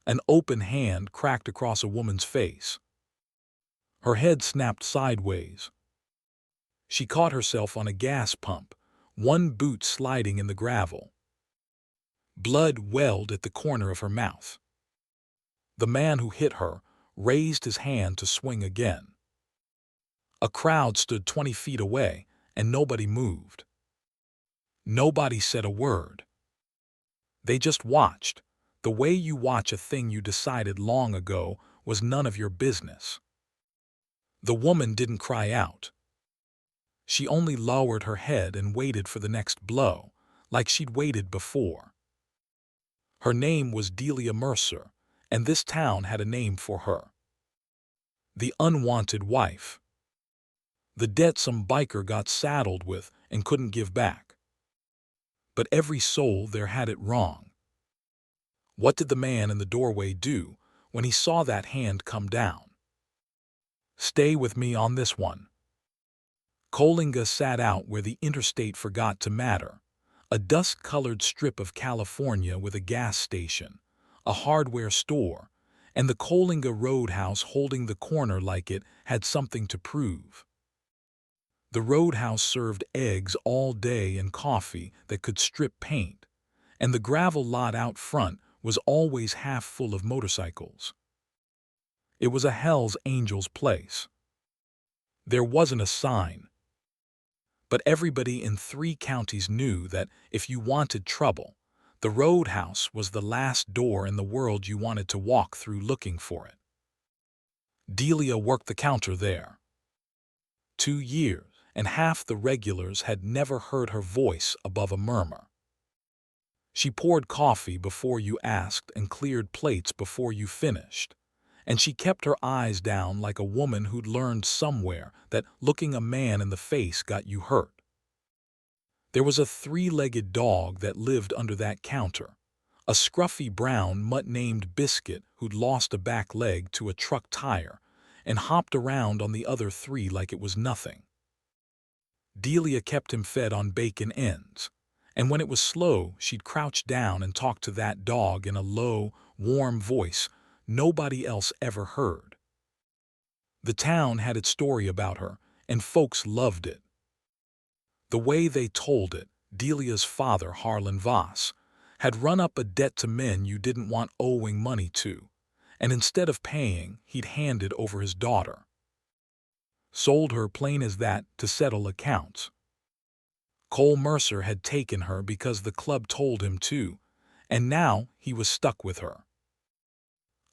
An open hand cracked across a woman's face. Her head snapped sideways. She caught herself on a gas pump, one boot sliding in the gravel. Blood welled at the corner of her mouth. The man who hit her raised his hand to swing again. A crowd stood 20 feet away, and nobody moved. Nobody said a word. They just watched, the way you watch a thing you decided long ago was none of your business. The woman didn't cry out. She only lowered her head and waited for the next blow, like she'd waited before. Her name was Delia Mercer, and this town had a name for her. The unwanted wife. The debt some biker got saddled with and couldn't give back. But every soul there had it wrong. What did the man in the doorway do when he saw that hand come down? Stay with me on this one. Coalinga sat out where the interstate forgot to matter, a dust-colored strip of California with a gas station, a hardware store, and the Coalinga Roadhouse holding the corner like it had something to prove. The Roadhouse served eggs all day and coffee that could strip paint, and the gravel lot out front was always half full of motorcycles. It was a Hell's Angels place. There wasn't a sign, but everybody in 3 counties knew that if you wanted trouble, the Roadhouse was the last door in the world you wanted to walk through looking for it. Delia worked the counter there. 2 years, and half the regulars had never heard her voice above a murmur. She poured coffee before you asked and cleared plates before you finished, and she kept her eyes down like a woman who'd learned somewhere that looking a man in the face got you hurt. There was a 3-legged dog that lived under that counter, a scruffy brown mutt named Biscuit who'd lost a back leg to a truck tire and hopped around on the other 3 like it was nothing. Delia kept him fed on bacon ends, and when it was slow, she'd crouch down and talk to that dog in a low, warm voice nobody else ever heard. The town had its story about her, and folks loved it. The way they told it, Delia's father, Harlan Voss, had run up a debt to men you didn't want owing money to, and instead of paying, he'd handed over his daughter. Sold her plain as that to settle accounts. Cole Mercer had taken her because the club told him to, and now he was stuck with her.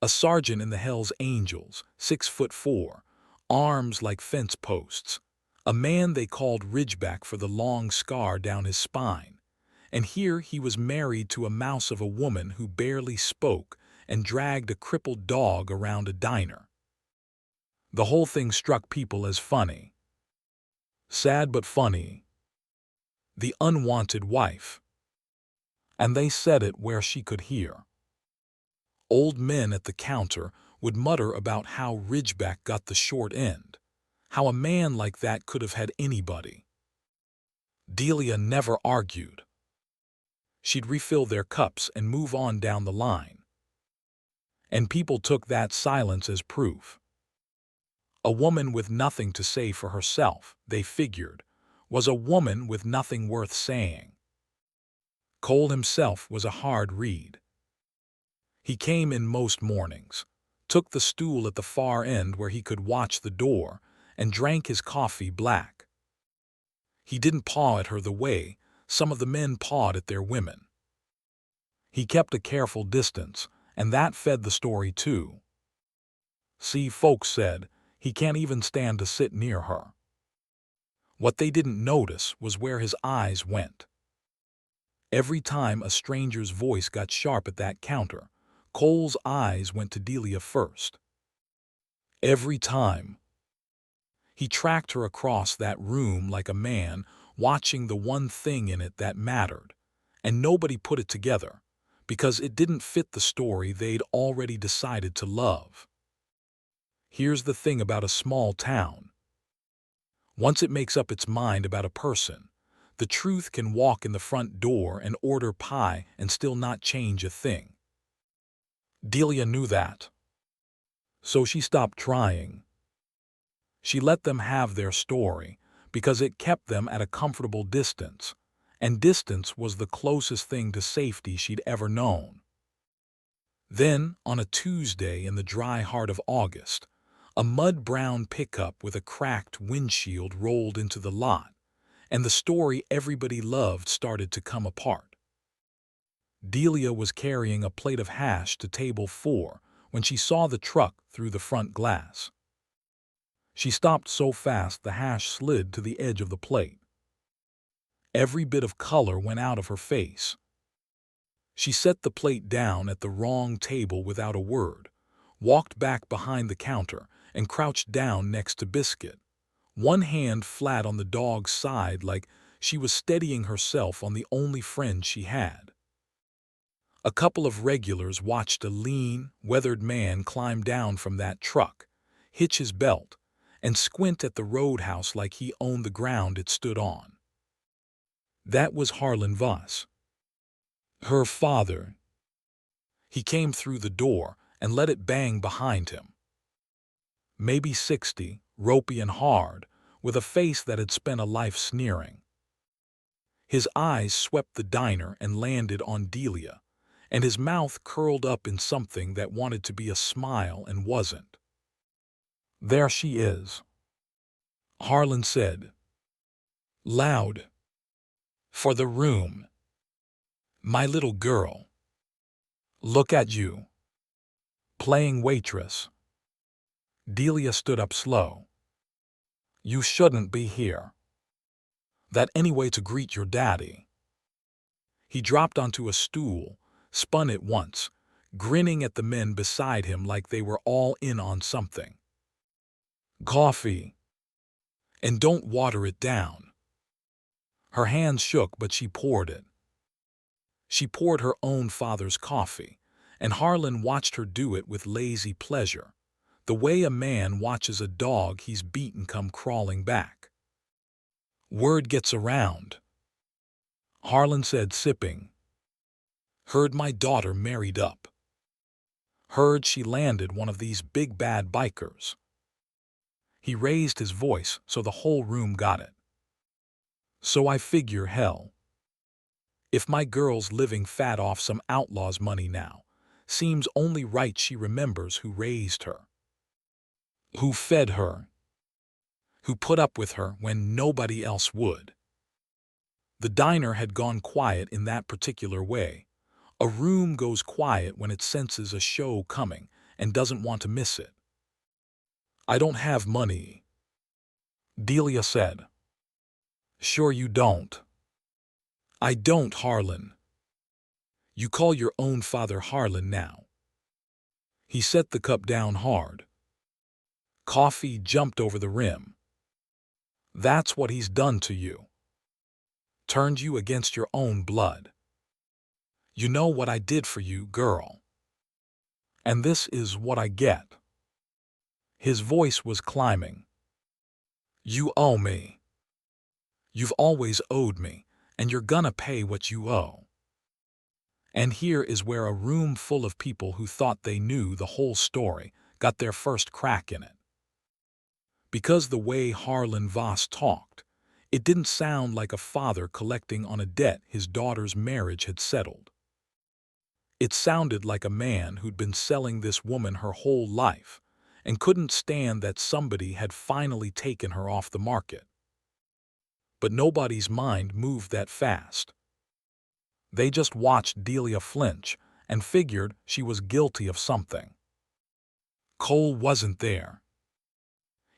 A sergeant in the Hells Angels, 6'4", arms like fence posts, a man they called Ridgeback for the long scar down his spine, and here he was married to a mouse of a woman who barely spoke and dragged a crippled dog around a diner. The whole thing struck people as funny. Sad but funny. The unwanted wife. And they said it where she could hear. Old men at the counter would mutter about how Ridgeback got the short end, how a man like that could have had anybody. Delia never argued. She'd refill their cups and move on down the line. And people took that silence as proof. A woman with nothing to say for herself, they figured, was a woman with nothing worth saying. Cole himself was a hard read. He came in most mornings, took the stool at the far end where he could watch the door, and drank his coffee black. He didn't paw at her the way some of the men pawed at their women. He kept a careful distance, and that fed the story too. See, folks said, he can't even stand to sit near her. What they didn't notice was where his eyes went. Every time a stranger's voice got sharp at that counter, Cole's eyes went to Delia first. Every time. He tracked her across that room like a man watching the one thing in it that mattered, and nobody put it together, because it didn't fit the story they'd already decided to love. Here's the thing about a small town. Once it makes up its mind about a person, the truth can walk in the front door and order pie and still not change a thing. Delia knew that. So she stopped trying. She let them have their story because it kept them at a comfortable distance, and distance was the closest thing to safety she'd ever known. Then, on a Tuesday in the dry heart of August, a mud-brown pickup with a cracked windshield rolled into the lot, and the story everybody loved started to come apart. Delia was carrying a plate of hash to table 4 when she saw the truck through the front glass. She stopped so fast the hash slid to the edge of the plate. Every bit of color went out of her face. She set the plate down at the wrong table without a word, walked back behind the counter, and crouched down next to Biscuit, one hand flat on the dog's side like she was steadying herself on the only friend she had. A couple of regulars watched a lean, weathered man climb down from that truck, hitch his belt, and squint at the roadhouse like he owned the ground it stood on. That was Harlan Voss, her father. He came through the door and let it bang behind him. Maybe 60, ropey and hard, with a face that had spent a life sneering. His eyes swept the diner and landed on Delia, and his mouth curled up in something that wanted to be a smile and wasn't. "There she is," Harlan said, loud. "For the room. My little girl. Look at you. Playing waitress." Delia stood up slow. "You shouldn't be here. That any way to greet your daddy." He dropped onto a stool, spun it once, grinning at the men beside him like they were all in on something. "Coffee. And don't water it down." Her hands shook, but she poured it. She poured her own father's coffee, and Harlan watched her do it with lazy pleasure, the way a man watches a dog he's beaten come crawling back. "Word gets around," Harlan said, sipping. "Heard my daughter married up. Heard she landed one of these big bad bikers." He raised his voice so the whole room got it. "So I figure, hell, if my girl's living fat off some outlaw's money now, seems only right she remembers who raised her, who fed her, who put up with her when nobody else would." The diner had gone quiet in that particular way. A room goes quiet when it senses a show coming and doesn't want to miss it. "I don't have money," Delia said. "Sure you don't." "I don't, Harlan." "You call your own father Harlan now." He set the cup down hard. Coffee jumped over the rim. "That's what he's done to you. Turned you against your own blood. You know what I did for you, girl. And this is what I get." His voice was climbing. "You owe me. You've always owed me, and you're gonna pay what you owe." And here is where a room full of people who thought they knew the whole story got their first crack in it. Because the way Harlan Voss talked, it didn't sound like a father collecting on a debt his daughter's marriage had settled. It sounded like a man who'd been selling this woman her whole life and couldn't stand that somebody had finally taken her off the market. But nobody's mind moved that fast. They just watched Delia flinch and figured she was guilty of something. Cole wasn't there.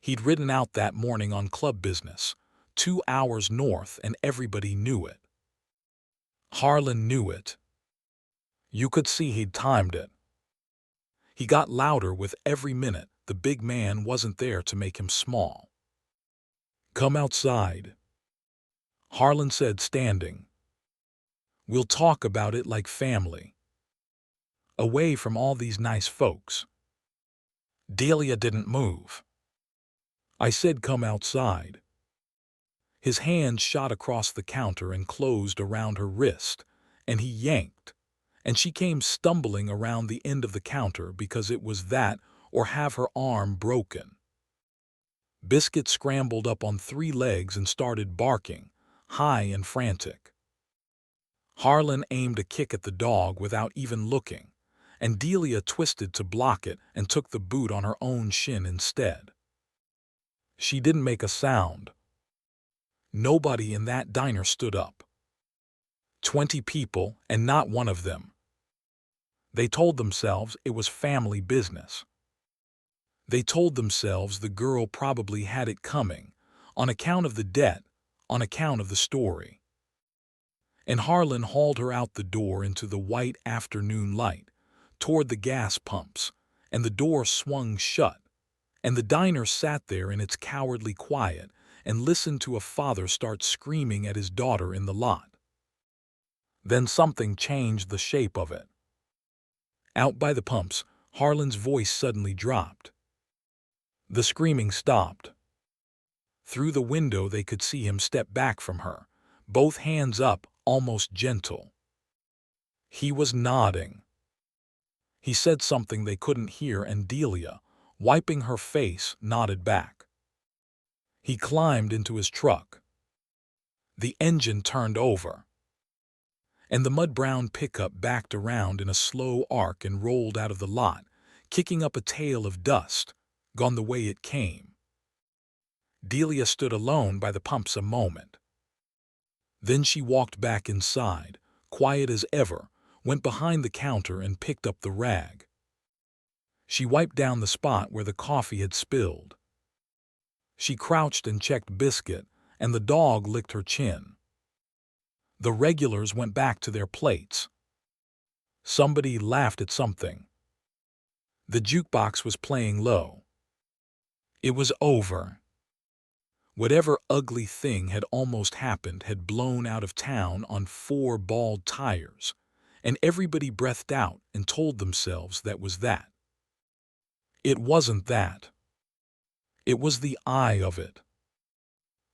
He'd ridden out that morning on club business, 2 hours north, and everybody knew it. Harlan knew it. You could see he'd timed it. He got louder with every minute. The big man wasn't there to make him small. "Come outside," Harlan said, standing. "We'll talk about it like family. Away from all these nice folks." Delia didn't move. "I said come outside." His hand shot across the counter and closed around her wrist, and he yanked, and she came stumbling around the end of the counter because it was that or have her arm broken. Biscuit scrambled up on 3 legs and started barking, high and frantic. Harlan aimed a kick at the dog without even looking, and Delia twisted to block it and took the boot on her own shin instead. She didn't make a sound. Nobody in that diner stood up. 20 people, and not one of them. They told themselves it was family business. They told themselves the girl probably had it coming, on account of the debt, on account of the story. And Harlan hauled her out the door into the white afternoon light, toward the gas pumps, and the door swung shut, and the diner sat there in its cowardly quiet and listened to a father start screaming at his daughter in the lot. Then something changed the shape of it. Out by the pumps, Harlan's voice suddenly dropped. The screaming stopped. Through the window they could see him step back from her, both hands up, almost gentle. He was nodding. He said something they couldn't hear, and Delia, wiping her face, nodded back. He climbed into his truck. The engine turned over, and the mud-brown pickup backed around in a slow arc and rolled out of the lot, kicking up a tail of dust, gone the way it came. Delia stood alone by the pumps a moment. Then she walked back inside, quiet as ever, went behind the counter and picked up the rag. She wiped down the spot where the coffee had spilled. She crouched and checked Biscuit, and the dog licked her chin. The regulars went back to their plates. Somebody laughed at something. The jukebox was playing low. It was over. Whatever ugly thing had almost happened had blown out of town on 4 bald tires, and everybody breathed out and told themselves that was that. It wasn't that. It was the eye of it.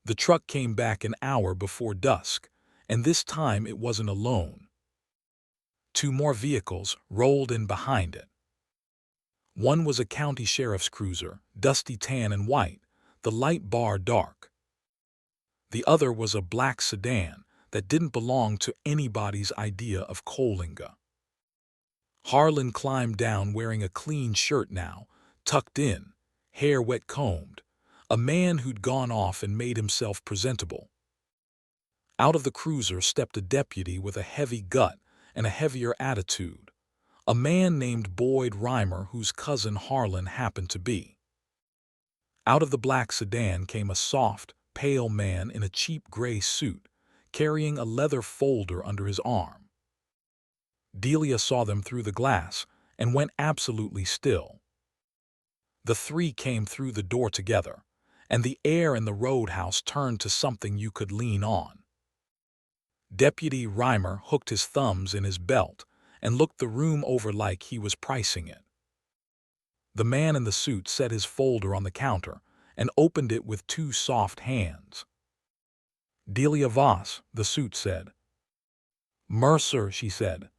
The truck came back an hour before dusk, and this time it wasn't alone. 2 more vehicles rolled in behind it. One was a county sheriff's cruiser, dusty tan and white, the light bar dark. The other was a black sedan that didn't belong to anybody's idea of Coalinga. Harlan climbed down wearing a clean shirt now, tucked in, hair wet-combed, a man who'd gone off and made himself presentable. Out of the cruiser stepped a deputy with a heavy gut and a heavier attitude, a man named Boyd Reimer whose cousin Harlan happened to be. Out of the black sedan came a soft, pale man in a cheap gray suit, carrying a leather folder under his arm. Delia saw them through the glass and went absolutely still. The 3 came through the door together, and the air in the roadhouse turned to something you could lean on. Deputy Reimer hooked his thumbs in his belt and looked the room over like he was pricing it. The man in the suit set his folder on the counter and opened it with 2 soft hands. "Delia Voss," the suit said. "Mercer," she said.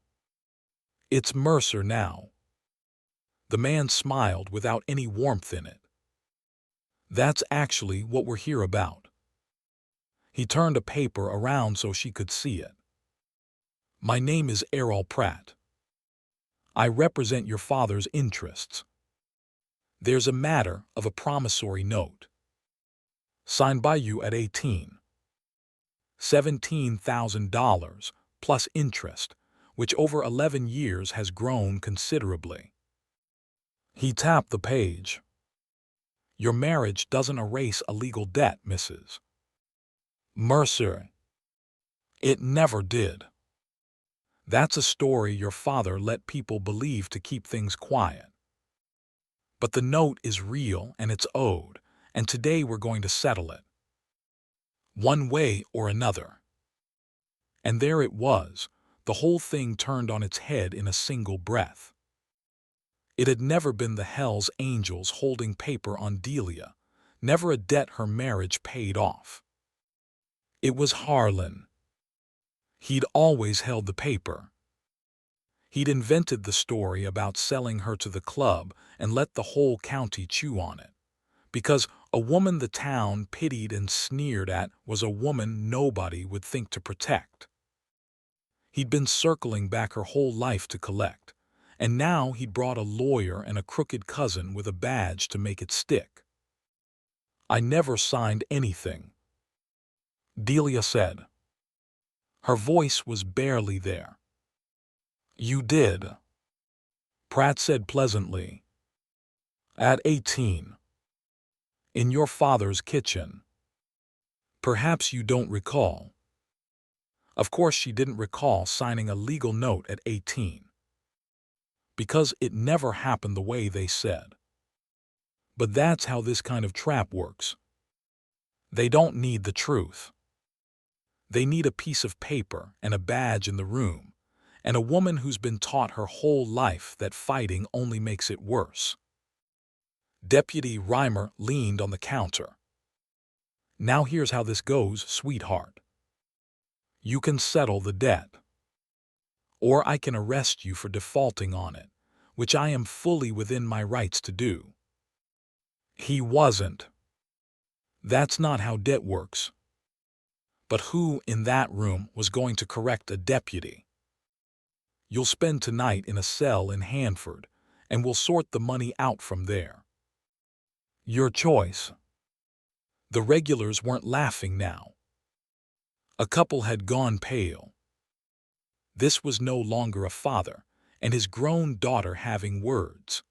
"It's Mercer now." The man smiled without any warmth in it. "That's actually what we're here about." He turned a paper around so she could see it. "My name is Errol Pratt. I represent your father's interests. There's a matter of a promissory note. Signed by you at 18. $17,000 plus interest, which over 11 years has grown considerably." He tapped the page. "Your marriage doesn't erase a legal debt, Mrs. Mercer. It never did. That's a story your father let people believe to keep things quiet. But the note is real and it's owed, and today we're going to settle it. One way or another." And there it was, the whole thing turned on its head in a single breath. It had never been the Hell's Angels holding paper on Delia, never a debt her marriage paid off. It was Harlan. He'd always held the paper. He'd invented the story about selling her to the club and let the whole county chew on it. Because a woman the town pitied and sneered at was a woman nobody would think to protect. He'd been circling back her whole life to collect, and now he'd brought a lawyer and a crooked cousin with a badge to make it stick. "I never signed anything," Delia said. Her voice was barely there. "You did," Pratt said pleasantly. "At 18. In your father's kitchen. Perhaps you don't recall." Of course she didn't recall signing a legal note at 18. Because it never happened the way they said. But that's how this kind of trap works. They don't need the truth. They need a piece of paper and a badge in the room, and a woman who's been taught her whole life that fighting only makes it worse. Deputy Reimer leaned on the counter. "Now here's how this goes, sweetheart. You can settle the debt. Or I can arrest you for defaulting on it, which I am fully within my rights to do." He wasn't. That's not how debt works. But who in that room was going to correct a deputy? "You'll spend tonight in a cell in Hanford, and we'll sort the money out from there. Your choice." The regulars weren't laughing now. A couple had gone pale. This was no longer a father and his grown daughter having words.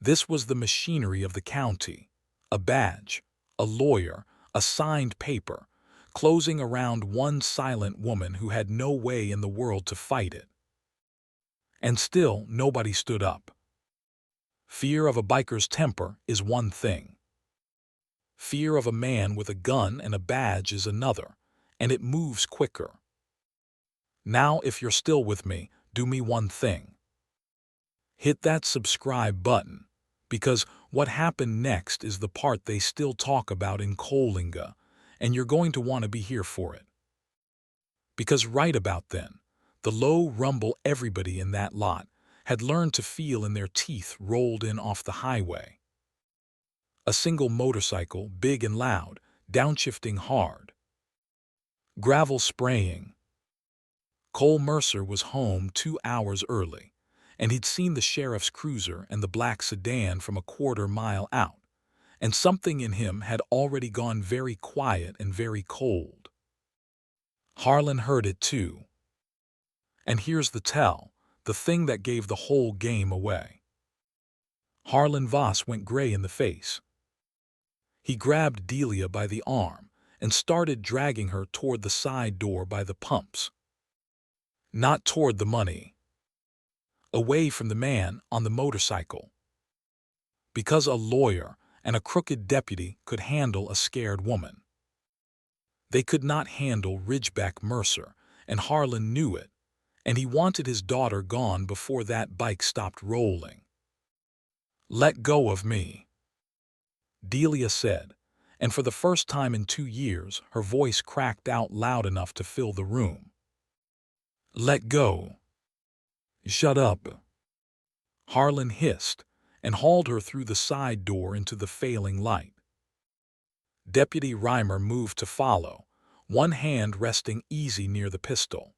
This was the machinery of the county, a badge, a lawyer, a signed paper, closing around one silent woman who had no way in the world to fight it. And still nobody stood up. Fear of a biker's temper is one thing. Fear of a man with a gun and a badge is another, and it moves quicker. Now, if you're still with me, do me one thing. Hit that subscribe button, because what happened next is the part they still talk about in Coalinga, and you're going to want to be here for it. Because right about then, the low rumble everybody in that lot had learned to feel in their teeth rolled in off the highway. A single motorcycle, big and loud, downshifting hard. Gravel spraying. Cole Mercer was home 2 hours early, and he'd seen the sheriff's cruiser and the black sedan from a quarter-mile out, and something in him had already gone very quiet and very cold. Harlan heard it too. And here's the tell, the thing that gave the whole game away. Harlan Voss went gray in the face. He grabbed Delia by the arm and started dragging her toward the side door by the pumps. Not toward the money. Away from the man on the motorcycle. Because a lawyer and a crooked deputy could handle a scared woman. They could not handle Ridgeback Mercer, and Harlan knew it, and he wanted his daughter gone before that bike stopped rolling. "Let go of me," Delia said, and for the first time in 2 years her voice cracked out loud enough to fill the room. "Let go." "Shut up," Harlan hissed, and hauled her through the side door into the failing light. Deputy Reimer moved to follow, one hand resting easy near the pistol.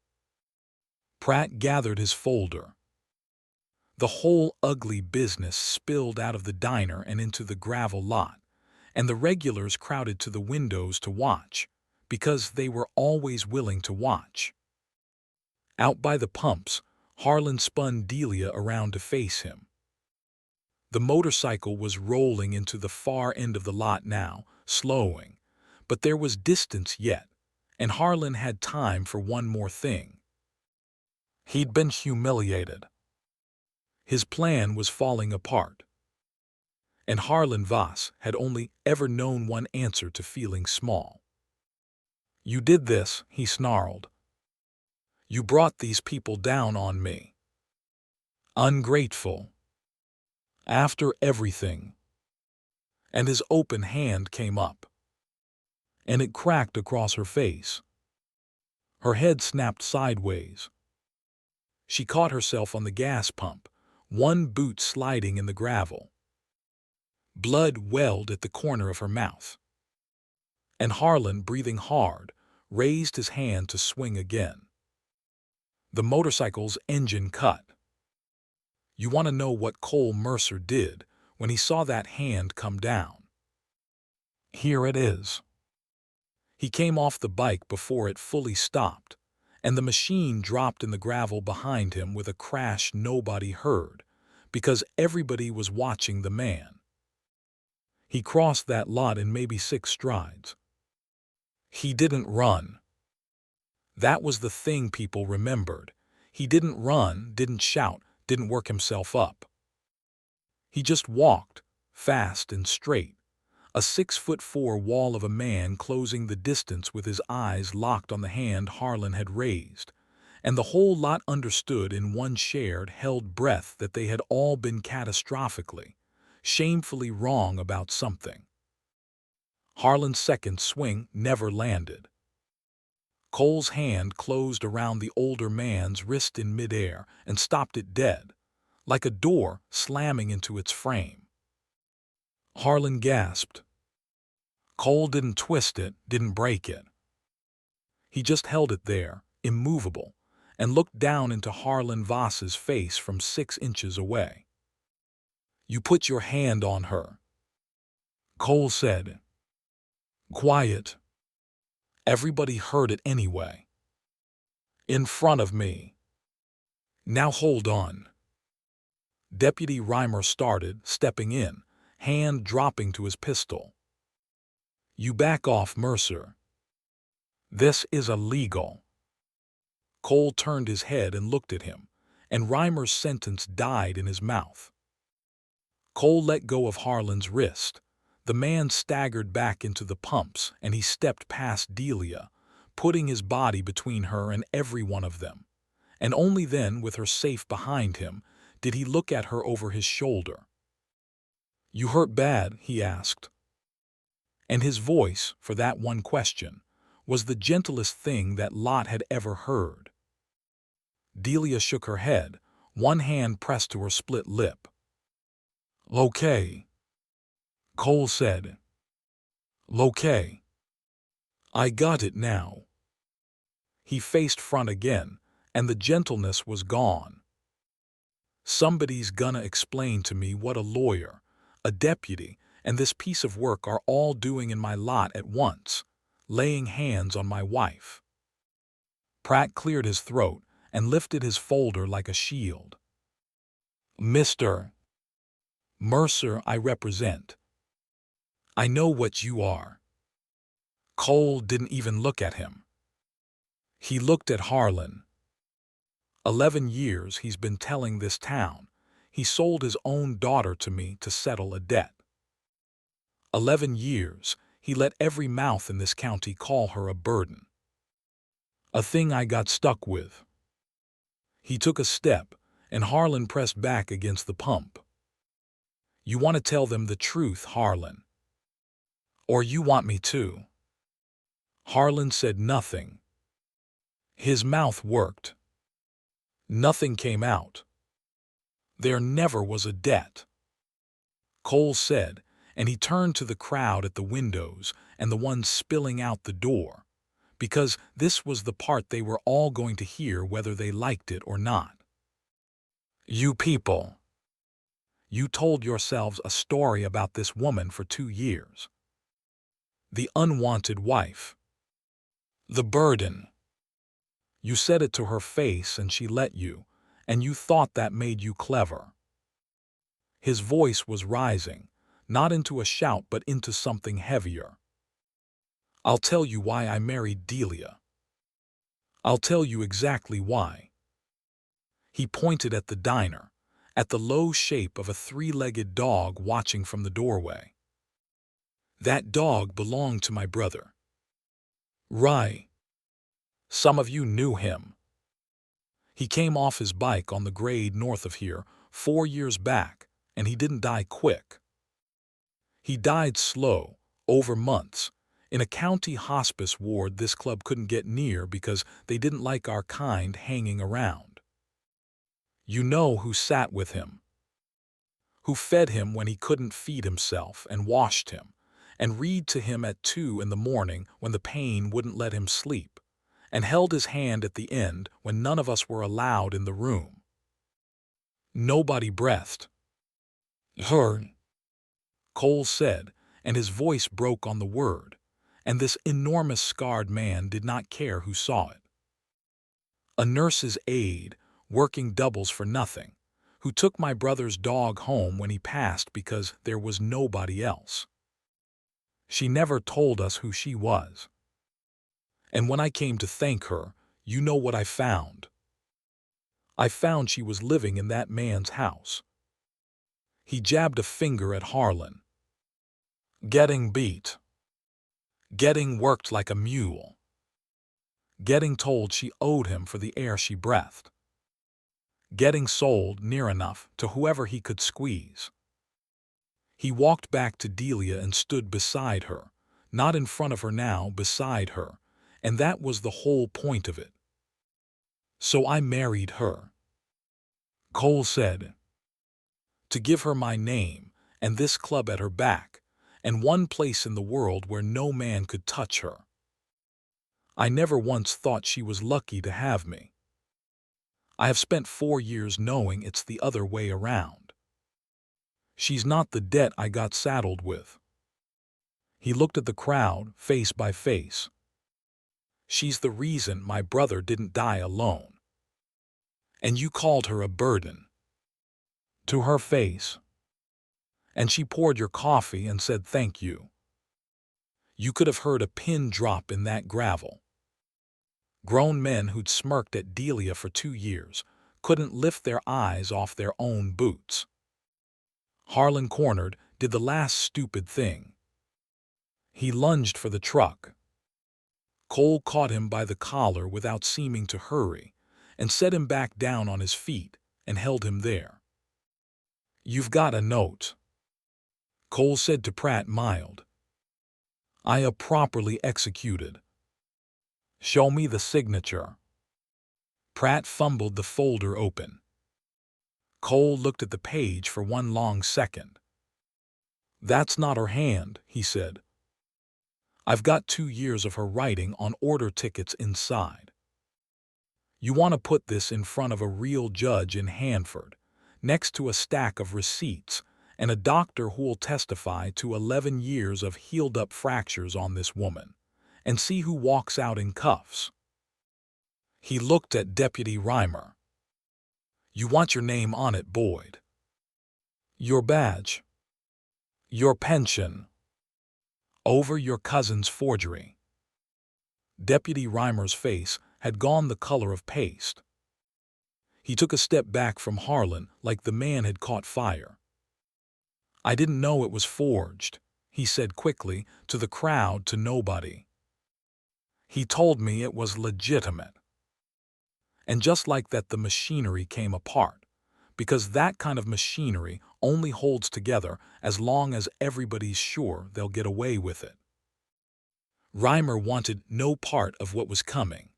Pratt gathered his folder. The whole ugly business spilled out of the diner and into the gravel lot, and the regulars crowded to the windows to watch, because they were always willing to watch. Out by the pumps, Harlan spun Delia around to face him. The motorcycle was rolling into the far end of the lot now, slowing, but there was distance yet, and Harlan had time for one more thing. He'd been humiliated. His plan was falling apart. And Harlan Voss had only ever known one answer to feeling small. "You did this," he snarled. "You brought these people down on me. Ungrateful. After everything." And his open hand came up. And it cracked across her face. Her head snapped sideways. She caught herself on the gas pump, one boot sliding in the gravel. Blood welled at the corner of her mouth. And Harlan, breathing hard, raised his hand to swing again. The motorcycle's engine cut. You want to know what Cole Mercer did when he saw that hand come down? Here it is. He came off the bike before it fully stopped, and the machine dropped in the gravel behind him with a crash nobody heard, because everybody was watching the man. He crossed that lot in maybe 6 strides. He didn't run. That was the thing people remembered. He didn't run, didn't shout, didn't work himself up. He just walked, fast and straight, a 6'4" wall of a man closing the distance with his eyes locked on the hand Harlan had raised, and the whole lot understood in one shared, held breath that they had all been catastrophically, shamefully wrong about something. Harlan's second swing never landed. Cole's hand closed around the older man's wrist in midair and stopped it dead, like a door slamming into its frame. Harlan gasped. Cole didn't twist it, didn't break it. He just held it there, immovable, and looked down into Harlan Voss's face from 6 inches away. "You put your hand on her," Cole said. "Quiet." Everybody heard it anyway. "In front of me." "Now hold on." Deputy Reimer started, stepping in, hand dropping to his pistol. "You back off, Mercer. This is illegal." Cole turned his head and looked at him, and Reimer's sentence died in his mouth. Cole let go of Harlan's wrist. The man staggered back into the pumps, and he stepped past Delia, putting his body between her and every one of them. And only then, with her safe behind him, did he look at her over his shoulder. "You hurt bad?" he asked. And his voice, for that one question, was the gentlest thing that Lot had ever heard. Delia shook her head, one hand pressed to her split lip. "Okay," Cole said. "Okay. I got it now." He faced front again, and the gentleness was gone. "Somebody's gonna explain to me what a lawyer, a deputy, and this piece of work are all doing in my lot at once, laying hands on my wife." Pratt cleared his throat and lifted his folder like a shield. "Mr. Mercer, I represent. I know what you are." Cole didn't even look at him. He looked at Harlan. 11 years he's been telling this town. He sold his own daughter to me to settle a debt. 11 years he let every mouth in this county call her a burden. A thing I got stuck with. He took a step, and Harlan pressed back against the pump. "You want to tell them the truth, Harlan? Or you want me to?" Harlan said nothing. His mouth worked. Nothing came out. "There never was a debt," Cole said, and he turned to the crowd at the windows and the ones spilling out the door, because this was the part they were all going to hear whether they liked it or not. "You people, you told yourselves a story about this woman for 2 years. The unwanted wife. The burden. You said it to her face and she let you, and you thought that made you clever." His voice was rising, not into a shout but into something heavier. "I'll tell you why I married Delia. I'll tell you exactly why." He pointed at the diner, at the low shape of a 3-legged dog watching from the doorway. "That dog belonged to my brother. Rye. Some of you knew him. He came off his bike on the grade north of here 4 years back, and he didn't die quick. He died slow, over months, in a county hospice ward this club couldn't get near because they didn't like our kind hanging around. You know who sat with him, who fed him when he couldn't feed himself and washed him, and read to him at 2 in the morning when the pain wouldn't let him sleep, and held his hand at the end when none of us were allowed in the room. Nobody breathed. Her, Cole said, and his voice broke on the word, and this enormous scarred man did not care who saw it. A nurse's aide, working doubles for nothing, who took my brother's dog home when he passed because there was nobody else. She never told us who she was. And when I came to thank her, you know what I found? I found she was living in that man's house. He jabbed a finger at Harlan. Getting beat. Getting worked like a mule. Getting told she owed him for the air she breathed. Getting sold near enough to whoever he could squeeze. He walked back to Delia and stood beside her, not in front of her now, beside her, and that was the whole point of it. So I married her, Cole said, to give her my name and this club at her back, and one place in the world where no man could touch her. I never once thought she was lucky to have me. I have spent 4 years knowing it's the other way around. She's not the debt I got saddled with. He looked at the crowd, face by face. She's the reason my brother didn't die alone. And you called her a burden. To her face. And she poured your coffee and said thank you. You could have heard a pin drop in that gravel. Grown men who'd smirked at Delia for 2 years couldn't lift their eyes off their own boots. Harlan cornered, did the last stupid thing. He lunged for the truck. Cole caught him by the collar without seeming to hurry, and set him back down on his feet and held him there. You've got a note, Cole said to Pratt, mild. I properly executed. Show me the signature. Pratt fumbled the folder open. Cole looked at the page for one long second. That's not her hand, he said. I've got 2 years of her writing on order tickets inside. You want to put this in front of a real judge in Hanford, next to a stack of receipts, and a doctor who'll testify to 11 years of healed-up fractures on this woman, and see who walks out in cuffs. He looked at Deputy Reimer. You want your name on it, Boyd. Your badge. Your pension. Over your cousin's forgery. Deputy Reimer's face had gone the color of paste. He took a step back from Harlan like the man had caught fire. I didn't know it was forged, he said quickly, to the crowd, to nobody. He told me it was legitimate. And just like that, the machinery came apart, because that kind of machinery only holds together as long as everybody's sure they'll get away with it. Reimer wanted no part of what was coming.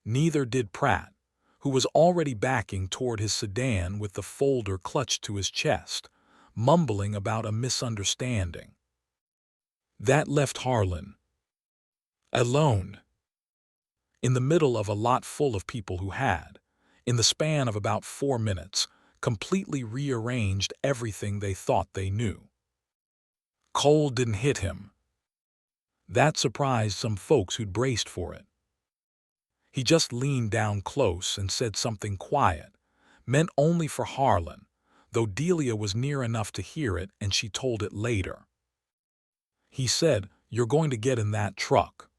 Neither did Pratt, who was already backing toward his sedan with the folder clutched to his chest, mumbling about a misunderstanding. That left Harlan alone, in the middle of a lot full of people who had, in the span of about 4 minutes, completely rearranged everything they thought they knew. Cole didn't hit him. That surprised some folks who'd braced for it. He just leaned down close and said something quiet, meant only for Harlan, though Delia was near enough to hear it and she told it later. He said, "You're going to get in that truck.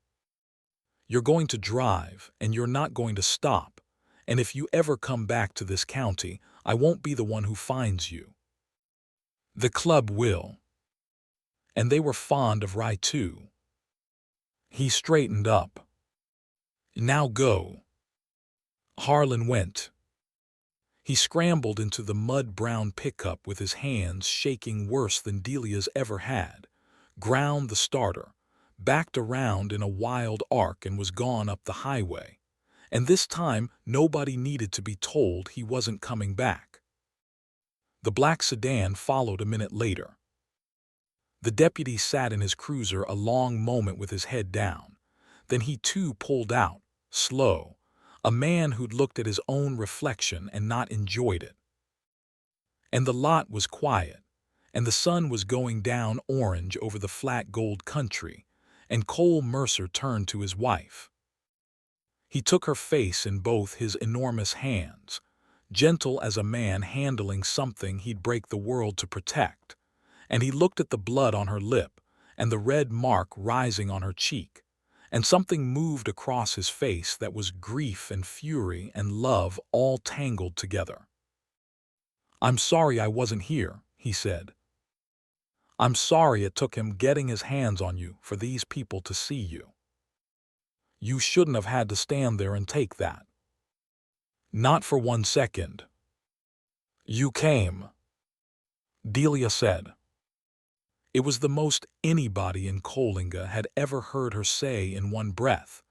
You're going to drive, and you're not going to stop, and if you ever come back to this county, I won't be the one who finds you. The club will." And they were fond of Rye too. He straightened up. "Now go." Harlan went. He scrambled into the mud-brown pickup with his hands shaking worse than Delia's ever had, ground the starter, backed around in a wild arc and was gone up the highway, And this time, nobody needed to be told he wasn't coming back. The black sedan followed a minute later. The deputy sat in his cruiser a long moment with his head down. Then he too pulled out, slow, a man who'd looked at his own reflection and not enjoyed it. And the lot was quiet, and the sun was going down orange over the flat gold country, and Cole Mercer turned to his wife. He took her face in both his enormous hands, gentle as a man handling something he'd break the world to protect, and he looked at the blood on her lip and the red mark rising on her cheek, and something moved across his face that was grief and fury and love all tangled together. "I'm sorry I wasn't here," he said. "I'm sorry it took him getting his hands on you for these people to see you. You shouldn't have had to stand there and take that. Not for 1 second. You came," Delia said. It was the most anybody in Coalinga had ever heard her say in one breath,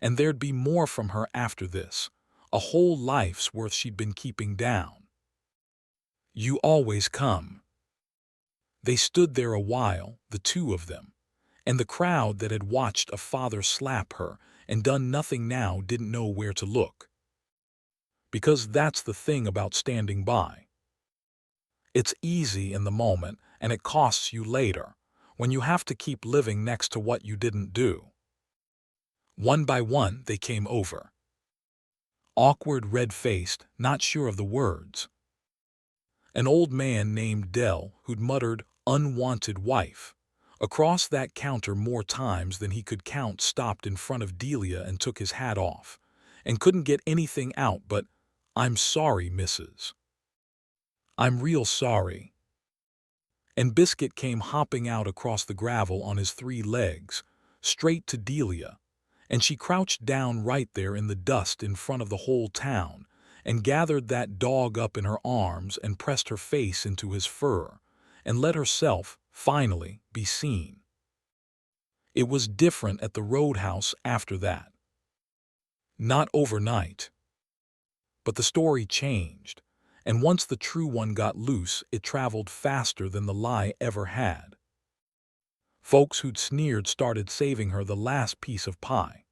and there'd be more from her after this, a whole life's worth she'd been keeping down. "You always come." They stood there a while, the two of them, and the crowd that had watched a father slap her and done nothing now didn't know where to look. Because that's the thing about standing by. It's easy in the moment, and it costs you later, when you have to keep living next to what you didn't do. One by one, they came over. Awkward, red-faced, not sure of the words. An old man named Dell who'd muttered, "Unwanted wife," across that counter more times than he could count, stopped in front of Delia and took his hat off, and couldn't get anything out but, "I'm sorry, missus. I'm real sorry." And Biscuit came hopping out across the gravel on his 3 legs, straight to Delia, and she crouched down right there in the dust in front of the whole town, and gathered that dog up in her arms and pressed her face into his fur, and let herself, finally, be seen. It was different at the roadhouse after that. Not overnight. But the story changed, and once the true one got loose, it traveled faster than the lie ever had. Folks who'd sneered started saving her the last piece of pie.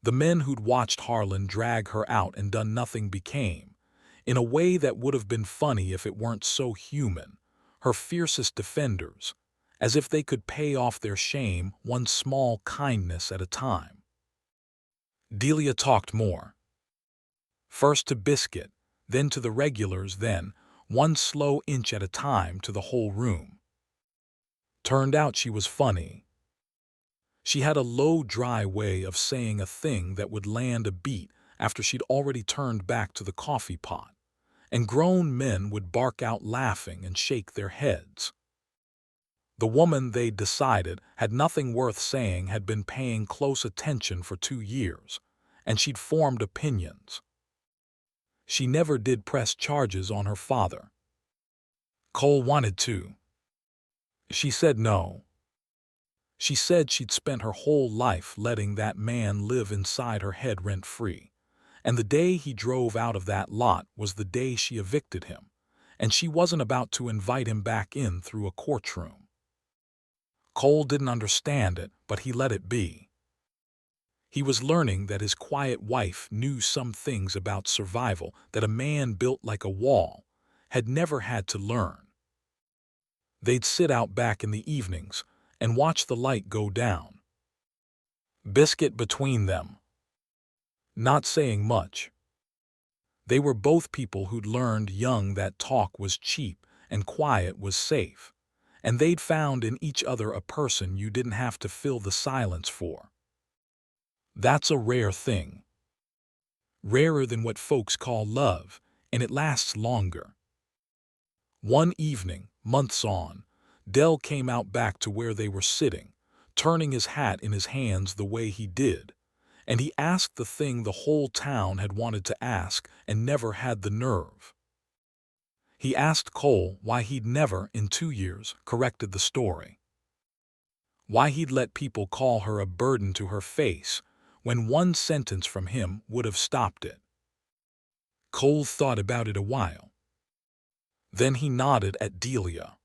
The men who'd watched Harlan drag her out and done nothing became, in a way that would have been funny if it weren't so human, her fiercest defenders, as if they could pay off their shame one small kindness at a time. Delia talked more. First to Biscuit, then to the regulars, then, one slow inch at a time, to the whole room. Turned out she was funny. She had a low, dry way of saying a thing that would land a beat after she'd already turned back to the coffee pot, and grown men would bark out laughing and shake their heads. The woman, they'd decided, had nothing worth saying, had been paying close attention for 2 years, and she'd formed opinions. She never did press charges on her father. Cole wanted to. She said no. She said she'd spent her whole life letting that man live inside her head rent-free, and the day he drove out of that lot was the day she evicted him, and she wasn't about to invite him back in through a courtroom. Cole didn't understand it, but he let it be. He was learning that his quiet wife knew some things about survival that a man built like a wall had never had to learn. They'd sit out back in the evenings and watch the light go down. Biscuit between them, not saying much. They were both people who'd learned young that talk was cheap and quiet was safe, and they'd found in each other a person you didn't have to fill the silence for. That's a rare thing. Rarer than what folks call love, and it lasts longer. One evening, months on, Dell came out back to where they were sitting, turning his hat in his hands the way he did, and he asked the thing the whole town had wanted to ask and never had the nerve. He asked Cole why he'd never, in 2 years, corrected the story. Why he'd let people call her a burden to her face, when one sentence from him would have stopped it. Cole thought about it a while. Then he nodded at Delia.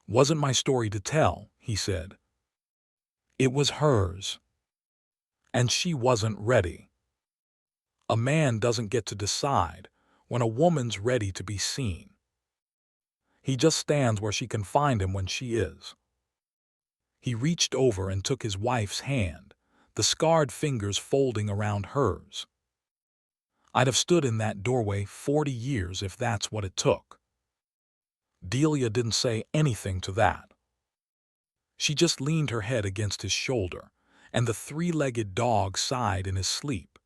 "Wasn't my story to tell," he said. "It was hers. And she wasn't ready. A man doesn't get to decide when a woman's ready to be seen. He just stands where she can find him when she is." He reached over and took his wife's hand, the scarred fingers folding around hers. "I'd have stood in that doorway 40 years if that's what it took." Delia didn't say anything to that. She just leaned her head against his shoulder, and the three-legged dog sighed in his sleep,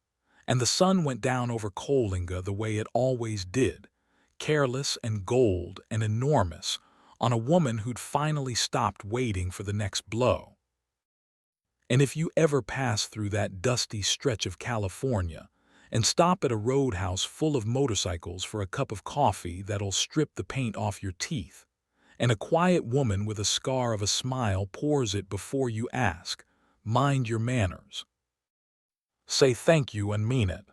and the sun went down over Coalinga the way it always did, careless and gold and enormous, on a woman who'd finally stopped waiting for the next blow. And if you ever pass through that dusty stretch of California and stop at a roadhouse full of motorcycles for a cup of coffee that'll strip the paint off your teeth, and a quiet woman with a scar of a smile pours it before you ask, "Mind your manners," say thank you and mean it.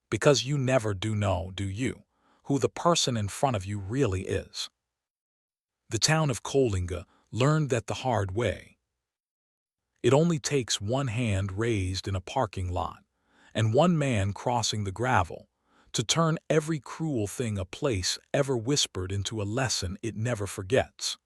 Because you never do know, do you, who the person in front of you really is. The town of Coalinga learned that the hard way. It only takes one hand raised in a parking lot and one man crossing the gravel to turn every cruel thing a place ever whispered into a lesson it never forgets.